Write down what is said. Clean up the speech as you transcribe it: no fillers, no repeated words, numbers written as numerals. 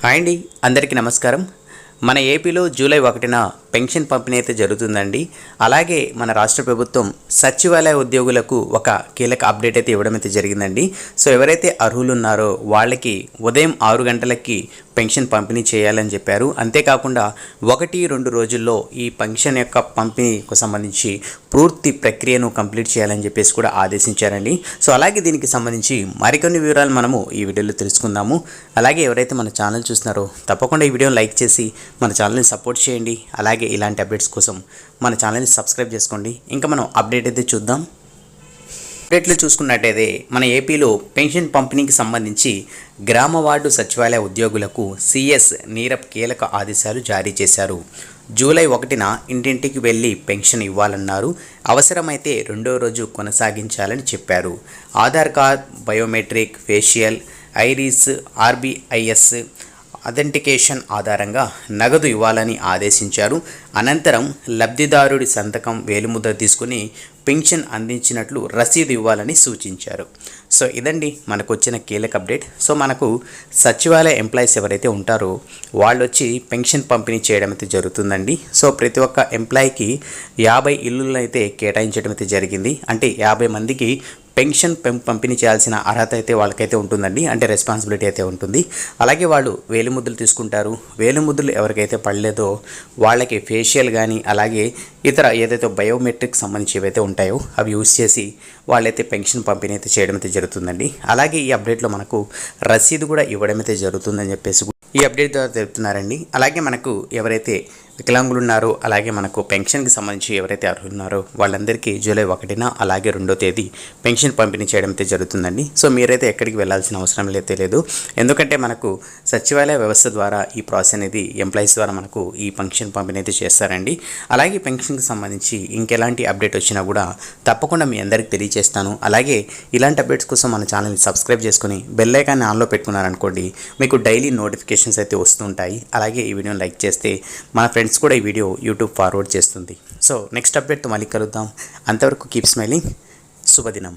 Hi అండి, అందరికీ నమస్కారం. మన ఏపీలో జూలై 1న పెన్షన్ పంపిణీ అయితే జరుగుతుందండి. అలాగే మన రాష్ట్ర ప్రభుత్వం సచివాలయ ఉద్యోగులకు ఒక కీలక అప్డేట్ అయితే ఇవ్వడం అయితే జరిగిందండి. సో ఎవరైతే అర్హులు ఉన్నారో వాళ్ళకి ఉదయం 6 గంటలకి పెన్షన్ పంపిణీ చేయాలని చెప్పారు. అంతేకాకుండా 1-2 రోజుల్లో ఈ పెన్షన్ యొక్క పంపిణీకి సంబంధించి పూర్తి ప్రక్రియను కంప్లీట్ చేయాలని చెప్పేసి కూడా ఆదేశించారండి. సో అలాగే దీనికి సంబంధించి మరికొన్ని వివరాలు మనము ఈ వీడియోలో తెలుసుకుందాము. అలాగే ఎవరైతే మన ఛానల్ చూస్తున్నారో తప్పకుండా ఈ వీడియోని లైక్ చేసి మన ఛానల్ని సపోర్ట్ చేయండి. అలాగే ఇలాంటి అప్డేట్స్ కోసం మన ఛానల్ని సబ్స్క్రైబ్ చేసుకోండి. ఇంకా మనం అప్డేట్ అయితే చూద్దాం. అప్డేట్లు చూసుకున్నట్టయితే మన ఏపీలో పెన్షన్ పంపిణీకి సంబంధించి గ్రామ వార్డు సచివాలయ ఉద్యోగులకు సిఎస్ నీరబ్ కీలక ఆదేశాలు జారీ చేశారు. జూలై 1న ఇంటింటికి వెళ్ళి పెన్షన్ ఇవ్వాలన్నారు. అవసరమైతే 2వ రోజు కొనసాగించాలని చెప్పారు. Aadhaar card, biometric, facial, iris, RBIS authentication ఆధారంగా నగదు ఇవ్వాలని ఆదేశించారు. అనంతరం లబ్ధిదారుడి సంతకం, వేలిముద్ర తీసుకుని పెన్షన్ అందించినట్లు రసీదు ఇవ్వాలని సూచించారు. సో ఇదండి మనకు వచ్చిన కీలక అప్డేట్. సో మనకు సచివాలయ ఎంప్లాయీస్ ఎవరైతే ఉంటారో వాళ్ళు వచ్చి పెన్షన్ పంపిణీ చేయడం అయితే జరుగుతుందండి. సో ప్రతి ఒక్క ఎంప్లాయీకి 50 ఇల్లులను అయితే కేటాయించడం అయితే జరిగింది. అంటే 50 మందికి పెన్షన్ పంపిణీ చేయాల్సిన అర్హత అయితే వాళ్ళకైతే ఉంటుందండి. అంటే రెస్పాన్సిబిలిటీ అయితే ఉంటుంది. అలాగే వాళ్ళు వేలిముద్రలు తీసుకుంటారు. వేలిముద్రలు ఎవరికైతే పడలేదో వాళ్ళకి ఫేషియల్ కానీ అలాగే ఇతర ఏదైతే బయోమెట్రిక్ సంబంధించి ఏవైతే ఉంటాయో అవి యూజ్ చేసి వాళ్ళైతే పెన్షన్ పంపిణీ అయితే చేయడం అయితే జరుగుతుందండి. అలాగే ఈ అప్డేట్లో మనకు రసీదు కూడా ఇవ్వడం అయితే జరుగుతుందని చెప్పేసి ఈ అప్డేట్ ద్వారా తెలుపుతున్నారండి. అలాగే మనకు ఎవరైతే వికలాంగులు ఉన్నారో అలాగే మనకు పెన్షన్కి సంబంధించి ఎవరైతే అర్హులు ఉన్నారో వాళ్ళందరికీ జూలై 1న అలాగే 2వ తేదీ పెన్షన్ పంపిణీ చేయడం అయితే జరుగుతుందండి. సో మీరైతే ఎక్కడికి వెళ్ళాల్సిన అవసరం లేదు. ఎందుకంటే మనకు సచివాలయ వ్యవస్థ ద్వారా ఈ ప్రాసెస్ అనేది ఎంప్లాయీస్ ద్వారా మనకు ఈ పెన్షన్ పంపిణీ అయితే చేస్తారండి. అలాగే పెన్షన్కి సంబంధించి ఇంకెలాంటి అప్డేట్ వచ్చినా కూడా తప్పకుండా మీ అందరికీ తెలియజేస్తాను. అలాగే ఇలాంటి అప్డేట్స్ కోసం మన ఛానల్ని సబ్స్క్రైబ్ చేసుకుని బెల్ ఐకాన్ని ఆన్లో పెట్టుకున్నారనుకోండి మీకు డైలీ నోటిఫికేషన్స్ అయితే వస్తుంటాయి. అలాగే ఈ వీడియోని లైక్ చేస్తే మన ఫ్రెండ్స్ కూడా ఈ వీడియో యూట్యూబ్ ఫార్వర్డ్ చేస్తుంది. సో నెక్స్ట్ అప్డేట్తో మళ్ళీ కలుద్దాం. అంతవరకు కీప్ స్మైలింగ్. శుభదినం.